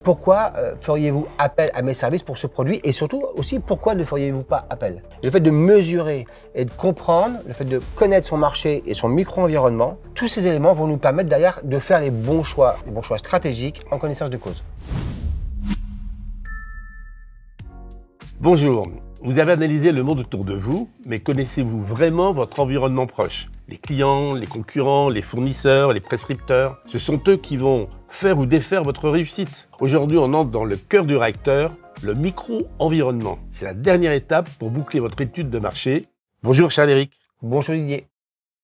Pourquoi feriez-vous appel à mes services pour ce produit et surtout aussi pourquoi ne feriez-vous pas appel? Le fait de mesurer et de comprendre, le fait de connaître son marché et son micro-environnement, tous ces éléments vont nous permettre derrière de faire les bons choix stratégiques en connaissance de cause. Bonjour, vous avez analysé le monde autour de vous, mais connaissez-vous vraiment votre environnement proche? Les clients, les concurrents, les fournisseurs, les prescripteurs, ce sont eux qui vont faire ou défaire votre réussite. Aujourd'hui, on entre dans le cœur du réacteur, le micro-environnement. C'est la dernière étape pour boucler votre étude de marché. Bonjour Charles-Éric. Bonjour Didier.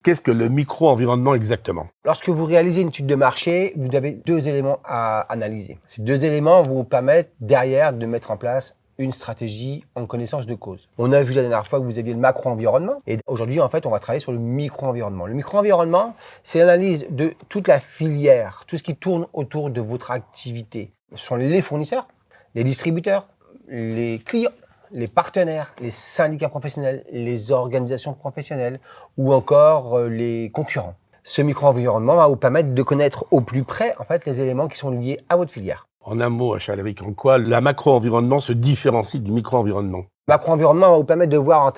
Qu'est-ce que le micro-environnement exactement? Lorsque vous réalisez une étude de marché, vous avez deux éléments à analyser. Ces deux éléments vont vous permettre derrière de mettre en place une stratégie en connaissance de cause. On a vu la dernière fois que vous aviez le macro-environnement et aujourd'hui, en fait, on va travailler sur le micro-environnement. Le micro-environnement, c'est l'analyse de toute la filière, tout ce qui tourne autour de votre activité. Ce sont les fournisseurs, les distributeurs, les clients, les partenaires, les syndicats professionnels, les organisations professionnelles ou encore les concurrents. Ce micro-environnement va vous permettre de connaître au plus près, en fait, les éléments qui sont liés à votre filière. En un mot, Charles-Éric, en quoi la macro-environnement se différencie du micro-environnement? Macro-environnement va vous permettre de voir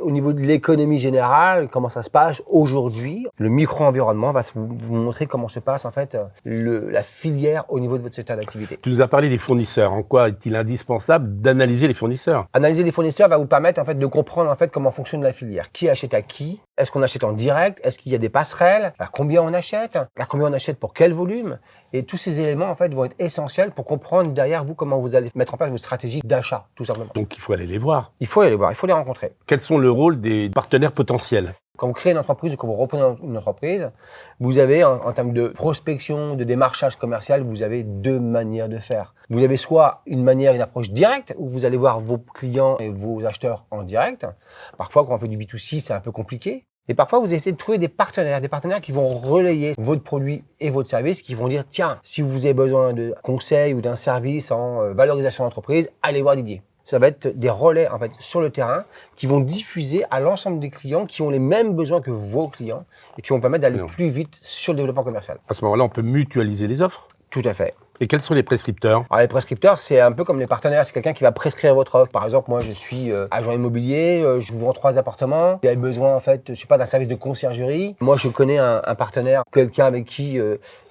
au niveau de l'économie générale comment ça se passe aujourd'hui. Le micro-environnement va vous montrer comment se passe en fait la filière au niveau de votre secteur d'activité. Tu nous as parlé des fournisseurs. En quoi est-il indispensable d'analyser les fournisseurs? Analyser les fournisseurs va vous permettre en fait de comprendre en fait comment fonctionne la filière. Qui achète à qui? Est-ce qu'on achète en direct? Est-ce qu'il y a des passerelles? À combien on achète? À combien on achète pour quel volume? Et tous ces éléments en fait vont être essentiels pour comprendre derrière vous comment vous allez mettre en place votre stratégie d'achat, tout simplement. Donc il faut aller les voir. Il faut aller les voir, il faut les rencontrer. Quels sont le rôle des partenaires potentiels? Quand vous créez une entreprise ou quand vous reprenez une entreprise, vous avez en termes de prospection, de démarchage commercial, vous avez deux manières de faire. Vous avez soit une approche directe où vous allez voir vos clients et vos acheteurs en direct. Parfois, quand on fait du B2C, c'est un peu compliqué. Et parfois, vous essayez de trouver des partenaires qui vont relayer votre produit et votre service, qui vont dire, tiens, si vous avez besoin de conseils ou d'un service en valorisation d'entreprise, allez voir Didier. Ça va être des relais en fait sur le terrain qui vont diffuser à l'ensemble des clients qui ont les mêmes besoins que vos clients et qui vont permettre d'aller plus vite sur le développement commercial. À ce moment-là, on peut mutualiser les offres? Tout à fait. Et quels sont les prescripteurs? Alors les prescripteurs, c'est un peu comme les partenaires. C'est quelqu'un qui va prescrire votre offre. Par exemple, moi, je suis agent immobilier, je vous vends 3 appartements. Vous avez besoin, en fait, je sais pas, d'un service de conciergerie. Moi, je connais un partenaire, quelqu'un avec qui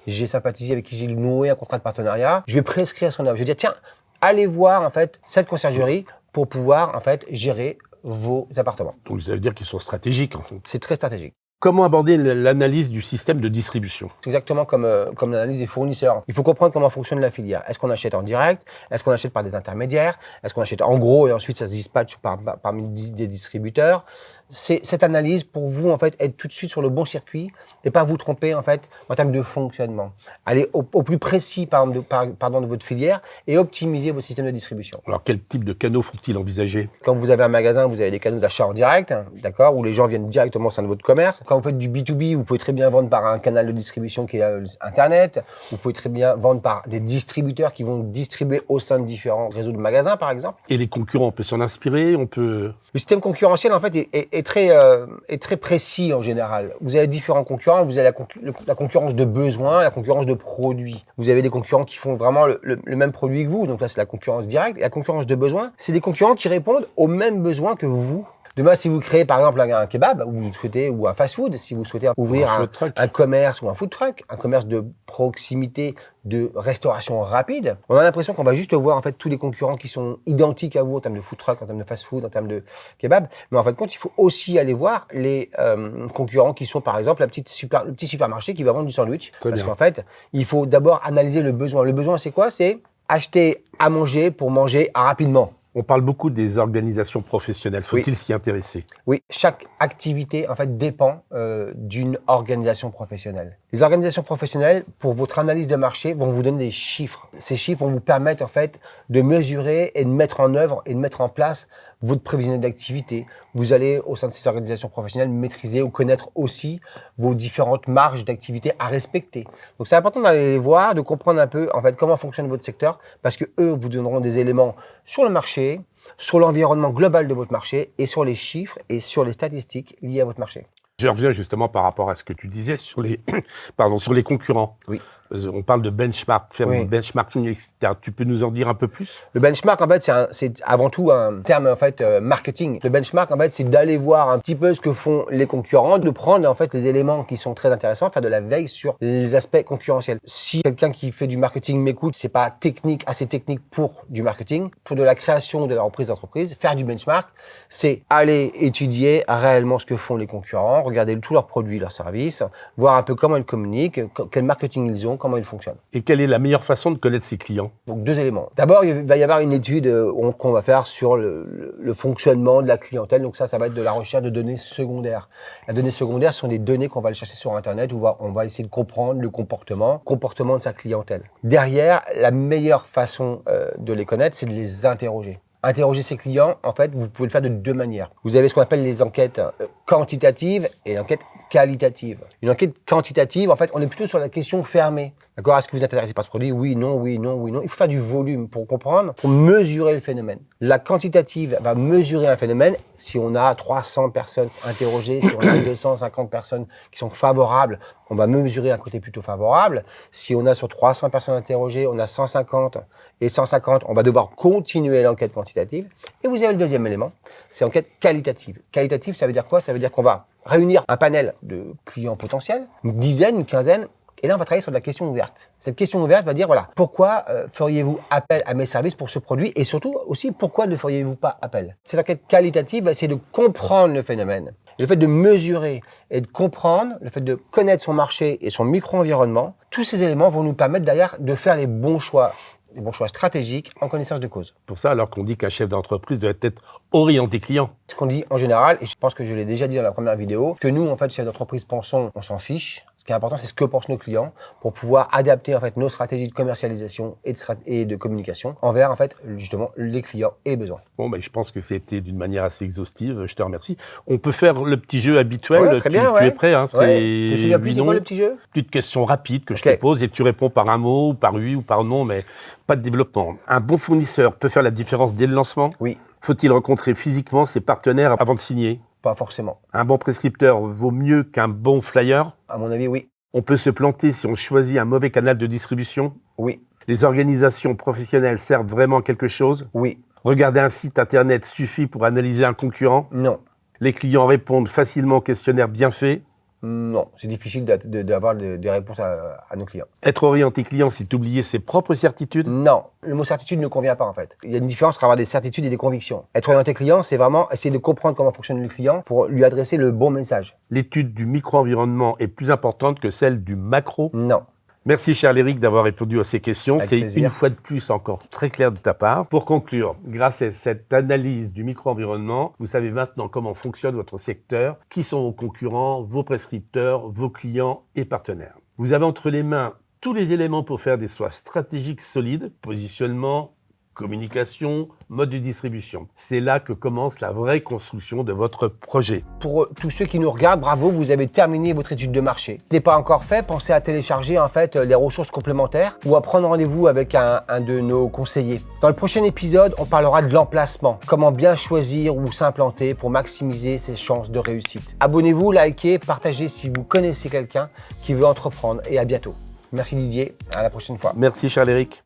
j'ai sympathisé, avec qui j'ai noué un contrat de partenariat. Je vais prescrire son offre. Je vais dire, tiens, allez voir, en fait, cette conciergerie pour pouvoir, en fait, gérer vos appartements. Donc ça veut dire qu'ils sont stratégiques, en fait. C'est très stratégique. Comment aborder l'analyse du système de distribution? C'est exactement comme l'analyse des fournisseurs. Il faut comprendre comment fonctionne la filière. Est-ce qu'on achète en direct? Est-ce qu'on achète par des intermédiaires? Est-ce qu'on achète en gros et ensuite ça se dispatche parmi des distributeurs? C'est cette analyse pour vous en fait être tout de suite sur le bon circuit et pas vous tromper en fait en termes de fonctionnement. Allez au plus précis de votre filière et optimiser votre système de distribution. Alors quel type de canaux faut-il envisager? Quand vous avez un magasin, vous avez des canaux d'achat en direct, d'accord, où les gens viennent directement au sein de votre commerce. Quand vous faites du B2B, vous pouvez très bien vendre par un canal de distribution qui est Internet. Vous pouvez très bien vendre par des distributeurs qui vont distribuer au sein de différents réseaux de magasins, par exemple. Et les concurrents, on peut s'en inspirer, on peut... Le système concurrentiel, en fait, est très précis en général. Vous avez différents concurrents. Vous avez la concurrence de besoins, la concurrence de produits. Vous avez des concurrents qui font vraiment le même produit que vous. Donc là, c'est la concurrence directe. Et la concurrence de besoins, c'est des concurrents qui répondent aux mêmes besoins que vous. Demain, si vous créez par exemple un kebab ou un fast-food, si vous souhaitez ouvrir un commerce ou un food truck, un commerce de proximité, de restauration rapide, on a l'impression qu'on va juste voir en fait tous les concurrents qui sont identiques à vous en termes de food truck, en termes de fast-food, en termes de kebab. Mais en fin de compte, il faut aussi aller voir les concurrents qui sont par exemple le petit supermarché qui va vendre du sandwich. Parce qu'en fait, il faut d'abord analyser le besoin. Le besoin, c'est quoi? C'est acheter à manger pour manger rapidement. On parle beaucoup des organisations professionnelles. Faut-il s'y intéresser? Oui, chaque activité en fait dépend d'une organisation professionnelle. Les organisations professionnelles, pour votre analyse de marché, vont vous donner des chiffres. Ces chiffres vont vous permettre en fait de mesurer et de mettre en œuvre et de mettre en place votre prévisionnel d'activité. Vous allez, au sein de ces organisations professionnelles, maîtriser ou connaître aussi vos différentes marges d'activité à respecter. Donc, c'est important d'aller les voir, de comprendre un peu, en fait, comment fonctionne votre secteur, parce que eux vous donneront des éléments sur le marché, sur l'environnement global de votre marché et sur les chiffres et sur les statistiques liées à votre marché. Je reviens justement par rapport à ce que tu disais sur les concurrents. Oui. On parle de benchmark, faire Oui. du benchmarking, etc. Tu peux nous en dire un peu plus? Le benchmark, en fait, c'est avant tout un terme en fait marketing. Le benchmark, en fait, c'est d'aller voir un petit peu ce que font les concurrents, de prendre en fait les éléments qui sont très intéressants, faire de la veille sur les aspects concurrentiels. Si quelqu'un qui fait du marketing m'écoute, c'est pas assez technique pour du marketing, pour de la création de la reprise d'entreprise, faire du benchmark, c'est aller étudier réellement ce que font les concurrents, regarder tous leurs produits, leurs services, voir un peu comment ils communiquent, quel marketing ils ont, comment ils fonctionnent. Et quelle est la meilleure façon de connaître ses clients? Donc, 2 éléments. D'abord, il va y avoir une étude qu'on va faire sur le fonctionnement de la clientèle. Donc ça va être de la recherche de données secondaires. Les données secondaires sont des données qu'on va aller chercher sur Internet où on va essayer de comprendre le comportement de sa clientèle. Derrière, la meilleure façon de les connaître, c'est de les interroger. Interroger ses clients, en fait, vous pouvez le faire de 2 manières. Vous avez ce qu'on appelle les enquêtes quantitatives et l'enquête qualitative. Une enquête quantitative, en fait, on est plutôt sur la question fermée. D'accord? Est-ce que vous êtes intéressé par ce produit? Oui, non, oui, non, oui, non. Il faut faire du volume pour comprendre, pour mesurer le phénomène. La quantitative va mesurer un phénomène. Si on a 300 personnes interrogées, si on a 250 personnes qui sont favorables, on va mesurer un côté plutôt favorable. Si on a sur 300 personnes interrogées, on a 150 et 150, on va devoir continuer l'enquête quantitative. Et vous avez le deuxième élément, c'est l'enquête qualitative. Qualitative, ça veut dire quoi? Ça veut dire qu'on va réunir un panel de clients potentiels, une dizaine, une quinzaine, et là, on va travailler sur de la question ouverte. Cette question ouverte va dire, voilà, pourquoi feriez-vous appel à mes services pour ce produit? Et surtout, aussi, pourquoi ne feriez-vous pas appel? Cette enquête qualitative va essayer de comprendre le phénomène. Et le fait de mesurer et de comprendre, le fait de connaître son marché et son micro-environnement, tous ces éléments vont nous permettre derrière de faire les bons choix stratégiques en connaissance de cause. Pour ça, alors qu'on dit qu'un chef d'entreprise doit être orienté client. Ce qu'on dit en général, et je pense que je l'ai déjà dit dans la première vidéo, que nous, en fait, chefs d'entreprise, pensons, on s'en fiche. Ce qui est important, c'est ce que pensent nos clients pour pouvoir adapter en fait nos stratégies de commercialisation et de communication envers en fait justement les clients et les besoins. Bon, je pense que c'était d'une manière assez exhaustive. Je te remercie. On peut faire le petit jeu habituel. Ouais, très bien, tu es prêt, hein? Je me souviens plus, c'est quoi le petit jeu? Petite question rapide que je te pose et tu réponds par un mot, par oui ou par non, mais pas de développement. Un bon fournisseur peut faire la différence dès le lancement? Oui. Faut-il rencontrer physiquement ses partenaires avant de signer? Pas forcément. Un bon prescripteur vaut mieux qu'un bon flyer? À mon avis, oui. On peut se planter si on choisit un mauvais canal de distribution? Oui. Les organisations professionnelles servent vraiment à quelque chose? Oui. Regarder un site internet suffit pour analyser un concurrent? Non. Les clients répondent facilement aux questionnaires bien faits? Non, c'est difficile d'avoir des réponses à nos clients. Être orienté client, c'est oublier ses propres certitudes? Non, le mot certitude ne convient pas en fait. Il y a une différence entre avoir des certitudes et des convictions. Être orienté client, c'est vraiment essayer de comprendre comment fonctionne le client pour lui adresser le bon message. L'étude du micro-environnement est plus importante que celle du macro? Non. Merci, cher Eric, d'avoir répondu à ces questions. Avec C'est plaisir. une fois de plus encore très clair de ta part. Pour conclure, grâce à cette analyse du micro-environnement, vous savez maintenant comment fonctionne votre secteur, qui sont vos concurrents, vos prescripteurs, vos clients et partenaires. Vous avez entre les mains tous les éléments pour faire des choix stratégiques solides, positionnement, communication, mode de distribution. C'est là que commence la vraie construction de votre projet. Pour tous ceux qui nous regardent, bravo, vous avez terminé votre étude de marché. Si ce n'est pas encore fait, pensez à télécharger en fait les ressources complémentaires ou à prendre rendez-vous avec un de nos conseillers. Dans le prochain épisode, on parlera de l'emplacement, comment bien choisir où s'implanter pour maximiser ses chances de réussite. Abonnez-vous, likez, partagez si vous connaissez quelqu'un qui veut entreprendre et à bientôt. Merci Didier, à la prochaine fois. Merci, cher Eric.